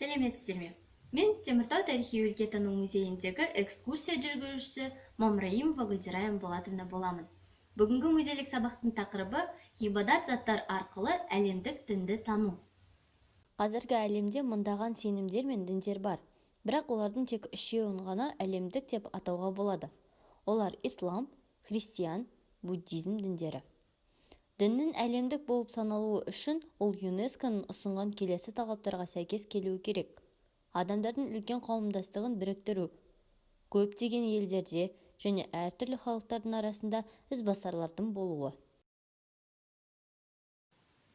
Сәлеметсіздер ме? Мен Теміртау тарихи-өлкетану музейіндегі экскурсия жүргізушісі Мамраимова Гүлдера Болатовна боламын. Бүгінгі музейлік сабақтың тақырыбы ғибадат заттар арқылы әлемдік дінді тану. Қазіргі әлемде мыңдаған сенімдер мен діндер бар, бірақ олардың тек үшеуін ғана әлемдік деп атауға болады. Олар ислам, христиан, буддизм діндері. Діннің әлемдік болып саналуы үшін ол ЮНЕСКО-ның ұсынған келесі талаптарға сәйкес келуі керек. Адамдардың үлкен қауымдастығын біріктіру, көптеген елдерде және әртүрлі халықтардың арасында ізбасарлардың болуы.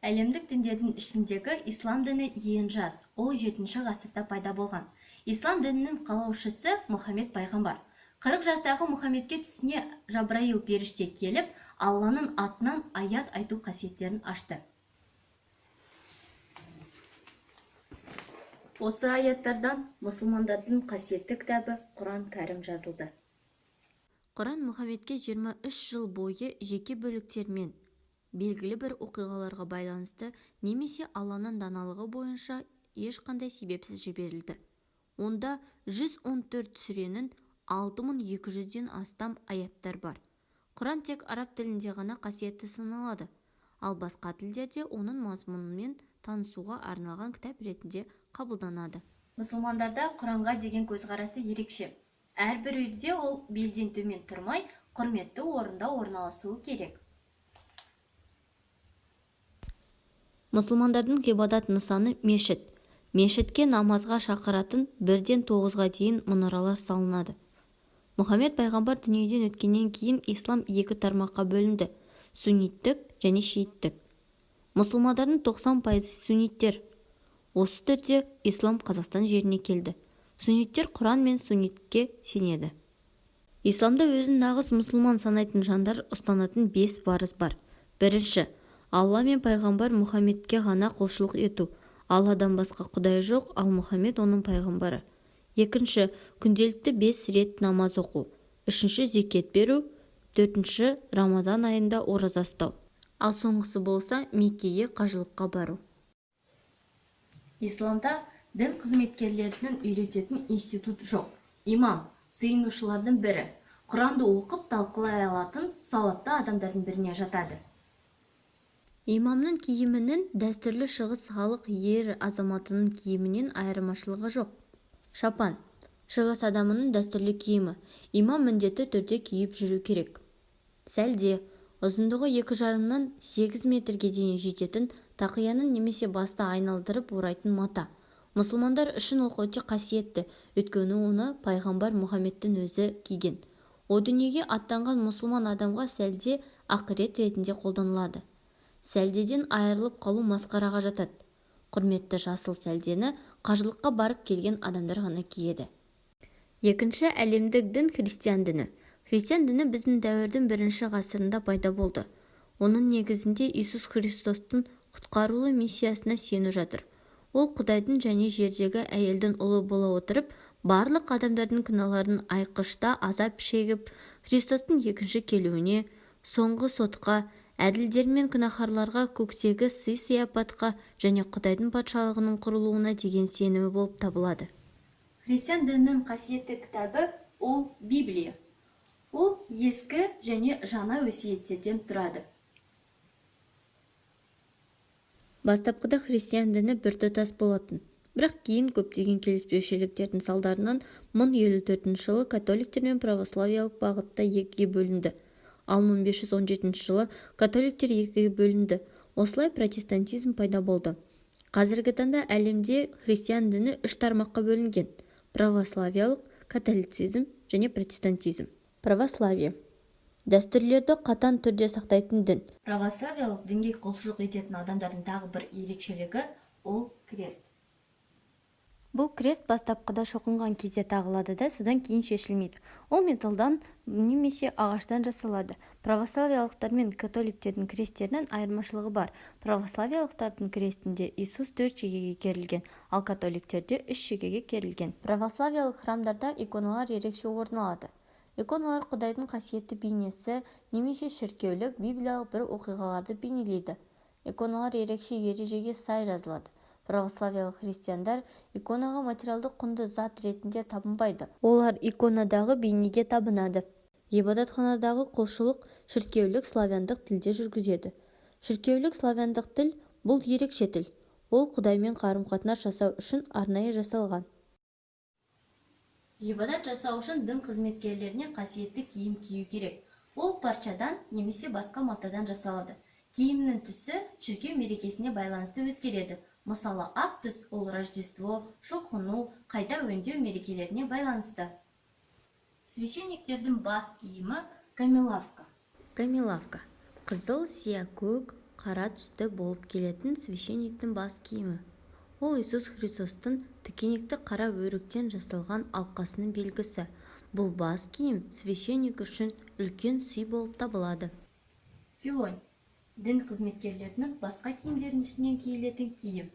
Әлемдік діндердің ішіндегі ислам діні ең жас, ол 7-ші ғасырда пайда болған. Ислам дінінің қалаушысы Мұхаммед пайғамбар. 40 жастағы Мұхаммедке түсіне Жабраил періште келіп, Алланың атынан аят айту қасиеттерін ашты. Осы аяттардан мұсылмандардың қасиетті кітабы Құран кәрім жазылды. Құран Мұхаммедке 23 жыл бойы жеке бөліктермен белгілі бір оқиғаларға байланысты немесе Алланың даналығы бойынша ешқандай себепсіз жіберілді. Онда 114 сүренің 6200-ден астам аяттар бар. Құран тек араб тілінде ғана қасиетті саналады, ал басқа тілдерде оның мазмұнымен танысуға арналған кітап ретінде қабылданады. Мұсылмандарда Құранға деген көзқарасы ерекше. Әрбір үйде ол белден төмен тұрмай, құрметті орында орналасуы керек. Мұсылмандардың ғибадат нысаны мешіт. Мешітке намазға шақыратын 1-ден 9-ға дейін мұнаралар салынады. Мұхаммед пайғамбар дүниеден өткеннен кейін ислам 2 тармаққа бөлінді: сунниттік және шииттік. Мұсылмандардың 90% сунниттер. Осы түрде ислам Қазақстан жеріне келді. Сунниттер Құран мен суннитке сенеді. Исламда өзін нағыз мұсылман санайтын жандар ұстанатын 5 парыз бар. Бірінші, Алла мен пайғамбар Мұхаммедке ғана құлшылық ету. Алладан басқа құдай жоқ, ал Мұхаммед оның пайғамбары. Екінші, күнделікті 5 рет намаз оқу. Үшінші, зекет беру. Төртінші, Рамазан айында ораза ұстау. Ал соңғысы болса, Меккеге қажылыққа бару. Исламда дін қызметкерлерінің үйрететін институт жоқ. Имам, сыйынушылардың бірі, Құранды оқып талқылай алатын сауатты адамдардың біріне жатады. Имамның киімінің дәстүрлі шығыс халық ер азаматының киімінен айырмашылығы жоқ. Шапан, шығыс адамының дәстүрлі киімі. Имам міндетті түрде киіп жүру керек. Сәлде, ұзындығы 2,5-нан 8 метрге дейін жететін тақияның немесе басты айналдырып орайтын мата. Мұсылмандар үшін ол өте қасиетті, өйткені оны пайғамбар Мұхаммедтің өзі киген. О дүниеге аттанған мұсылман адамға сәлде ақырет ретінде қолданылады. Сәлдеден айырылып қалу масқараға жатады. Құрметті жасыл сәлдені қажылыққа барып келген адамдар ғана киеді. Екінші, әлемдік дін христиан діні. Христиан діні біздің дәуірдің 1-ші ғасырында пайда болды. Оның негізінде Иисус Христостың құтқарулы миссиясына сену жатыр. Ол Құдайдың және жердегі әйелдің ұлы бола отырып, барлық адамдардың күнәларын айқышта азап шегіп, Христостың екінші келуіне, соңғы сотқа, әділдер мен күнәһарларға көктегі сый-сияпатқа және Құдайдың патшалығының құрылуына деген сенімі болып табылады. Христиан дінінің қасиетті кітабы ол Библия. Ол ескі және жаңа өсиеттерден тұрады. Бастапқыда христиан діні біртұтас болатын, бірақ кейін көптеген келіспеушіліктердің салдарынан 1054 жылы католиктер мен православиялық бағытта екіге бөлінді. Ал 1517 жылы католиктер екіге бөлінді. Осылай протестантизм пайда болды. Қазіргі таңда әлемде христиан діні 3 тармаққа бөлінген: православиялық, католицизм және протестантизм. Православие – дәстүрлерді қатаң түрде сақтайтын дін. Православиялық дінге құлшылық ететін адамдардың тағы бір ерекшелігі ол крест. Бұл крест бастапқыда шоқынған кезде тағылады да, содан кейін шешілмейді. Ол металдан немесе ағаштан жасалады. Православиялықтар мен католиктердің кресттерінің айырмашылығы бар. Православиялықтардың крестінде Иисус 4 шегеге керілген, ал католиктерде 3 шегеге керілген. Православиялық храмдарда иконалар ерекше орын алады. Иконалар Құдайдың қасиетті бейнесі немесе шіркеулік библиялық бір оқиғаларды бейнелейді. Иконалар ерекше ережеге сай жазылады. православиялық христиандар иконаға материалдық құнды зат ретінде табынбайды. Олар иконадағы бейнеге табынады. Ғибадатханадағы құлшылық шіркеулік славяндық тілде жүргізеді. Шіркеулік славяндық тіл бұл ерекше тіл. Ол Құдаймен қарым-қатынас жасау үшін арнайы жасалған. Ғибадат жасау үшін дін қызметкерлеріне қасиетті киім кию керек. Ол парчадан немесе басқа матадан жасалады. Киімнің түсі шіркеу мерекесіне байланысты өзгереді. Мысалы, ақ түс ол Рождество, шоқыну, қайта өңдеу мерекелеріне байланысты. Священниктердің бас киімі камелавка. Камелавка – қызыл, сия, көк, қара түсті болып келетін священниктің бас киімі. Ол Иисус Христостың тікенекті қара өріктен жасалған алқасының белгісі. Бұл бас киім священник үшін үлкен сый болып табылады. Филонь – дін қызметкерлерінің басқа киімдердің үстінен киілетін киім.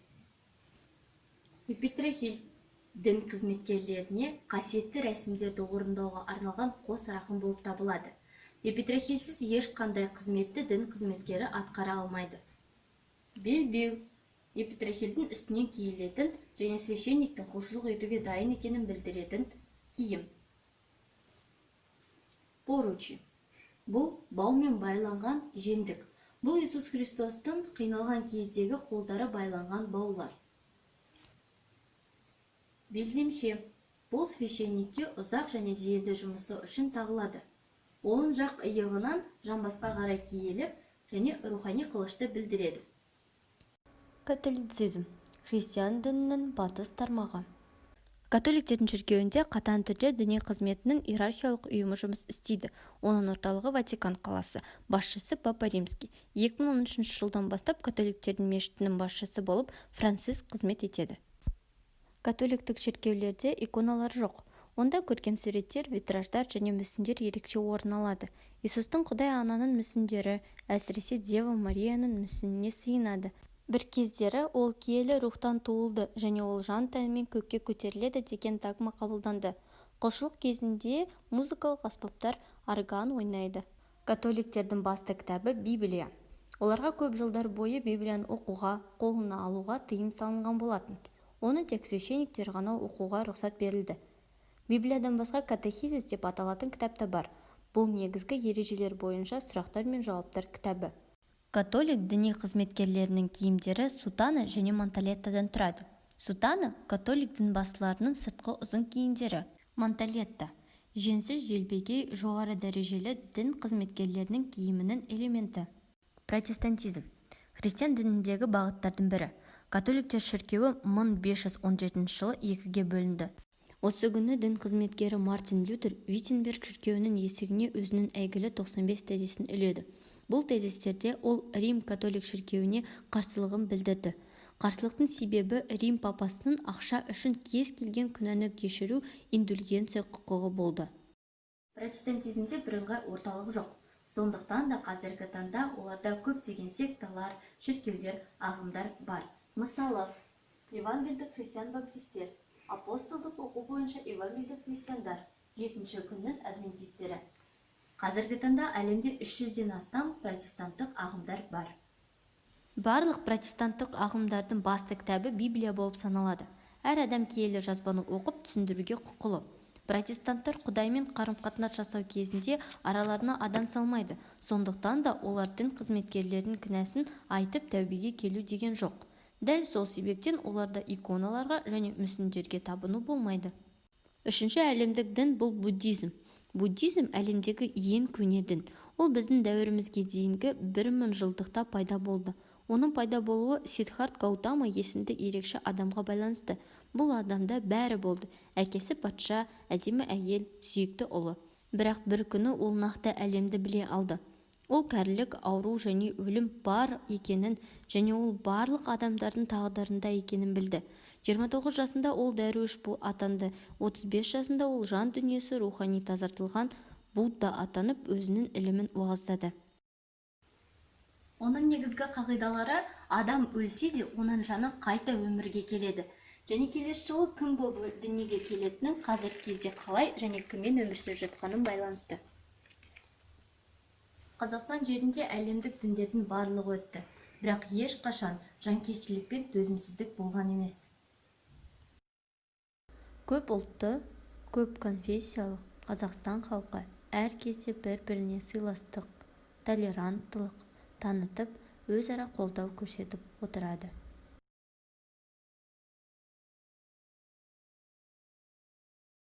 Епитрахиль – дін қызметкерлеріне қасиетті рәсімдерді орындауға арналған қос рақым болып табылады. Епитрахильсіз ешқандай қызметті дін қызметкері атқара алмайды. Белбеу – епитрахильдің үстінен киілетін және священниктің құлшылық етуге дайын екенін білдіретін киім. Поручи – бұл баумен байланған жендік. Бұл Иисус Христостың қиналған кездегі қолдары байланған баулар. Белдемше – бұл священникке ұзақ және зейінді жұмысы үшін тағылады. Оң жақ иығынан жамбасқа қарай киіліп және рухани қылышты білдіреді. Католицизм – христиан дінінің батыс тармағы. Католиктердің шіркеуінде қатаң түрде діни қызметінің иерархиялық ұйымы жұмыс істейді. Оның орталығы Ватикан қаласы, басшысы Папа Римский. 2013 жылдан бастап католиктердің мешітінің басшысы болып Франциск қызмет етеді. Католиктік шіркеулерде иконалар жоқ. Онда көркем суреттер, витраждар және мүсіндер ерекше орын алады. Иисустың Құдай ананың мүсіндері, әсіресе Дева Марияның мүсініне сыйынады. Бір кездері ол киелі рухтан туылды және ол жан тәнімен көкке көтеріледі деген догма қабылданды. Құлшылық кезінде музыкалық аспаптар орган ойнайды. Католиктердің басты кітабы Библия. Оларға көп жылдар бойы Библияны оқуға, қолына алуға тыйым салынған болатын. Оны тек священниктер ғана оқуға рұқсат берілді. Библиядан басқа катехизис деп аталатын кітап та бар. Бұл негізгі ережелер бойынша сұрақтар мен жауаптар кітабы. Католик діни қызметкерлерінің киімдері сутана және манталеттадан тұрады. Сутана – католик дінбасыларының сыртқы ұзын киімдері. Манталетта – женсіз желбегей жоғары дәрежелі дін қызметкерлерінің киімінің элементі. Протестантизм – христиан дініндегі бағыттардың бірі. Католиктер шіркеуі 1517 жылы екіге бөлінді. Осы күні дін қызметкері Мартин Лютер Виттенберг шіркеуінің есігіне өзінің әйгілі 95 тезисін іледі. Бұл тезистерде ол Рим католик шіркеуіне қарсылығын білдірді. Қарсылықтың себебі Рим папасының ақша үшін кез келген күнәні кешіру индульгенция құқығы болды. Протестантизмде бірыңғай орталық жоқ. Сондықтан да қазіргі таңда оларда көптеген секталар, шіркеулер, ағымдар бар. Мысалы, евангелдік христиан-баптистер, апостолдық оқу бойынша евангелдік христиандар, 7-ші күннің адвентистері. Қазіргі таңда әлемде 300-ден астам протестанттық ағымдар бар. Барлық протестанттық ағымдардың басты кітабы Библия болып саналады. Әр адам киелі жазбаны оқып түсіндіруге құқылы. Протестанттар Құдаймен қарым-қатынас жасау кезінде араларына адам салмайды. Сондықтан да олар дін қызметкерлерінің күнәсін айтып тәубеге келу деген жоқ. Дәл сол себептен оларда иконаларға және мүсіндерге табыну болмайды. Үшінші әлемдік дін бұл буддизм. Буддизм әлемдегі ең көне дін. Ол біздің дәуірімізге дейінгі 1000 жылдықта пайда болды. Оның пайда болуы Сиддхарт Гаутама есімді ерекше адамға байланысты. Бұл адамда бәрі болды. Әкесі патша, әдемі әйел, сүйікті ұлы. Бірақ бір күні ол нақты әлемді біле алды. Ол кәрілік, ауру және өлім бар екенін және ол барлық адамдардың тағдырында екенін білді. 29 жасында ол дәруіш атанды. 35 жасында ол жан дүниесі рухани тазартылған Будда атанып өзінің ілімін уағыздады. Оның негізгі қағидалары адам өлсе де оның жаны қайта өмірге келеді. Және келесі жолы кім болып дүниеге келетінін қазіргі кезде қалай және кіммен өмір сүріп жатқанын байланысты. Қазақстан жерінде әлемдік діндердің барлығы өтті. бірақ ешқашан жанкештілік пен төзімсіздік болған емес. Көп ұлтты, көп конфессиялық Қазақстан халқы әр кезде бір-біріне сыйластық, толеранттылық танытып, өзара қолдау көрсетіп отырады.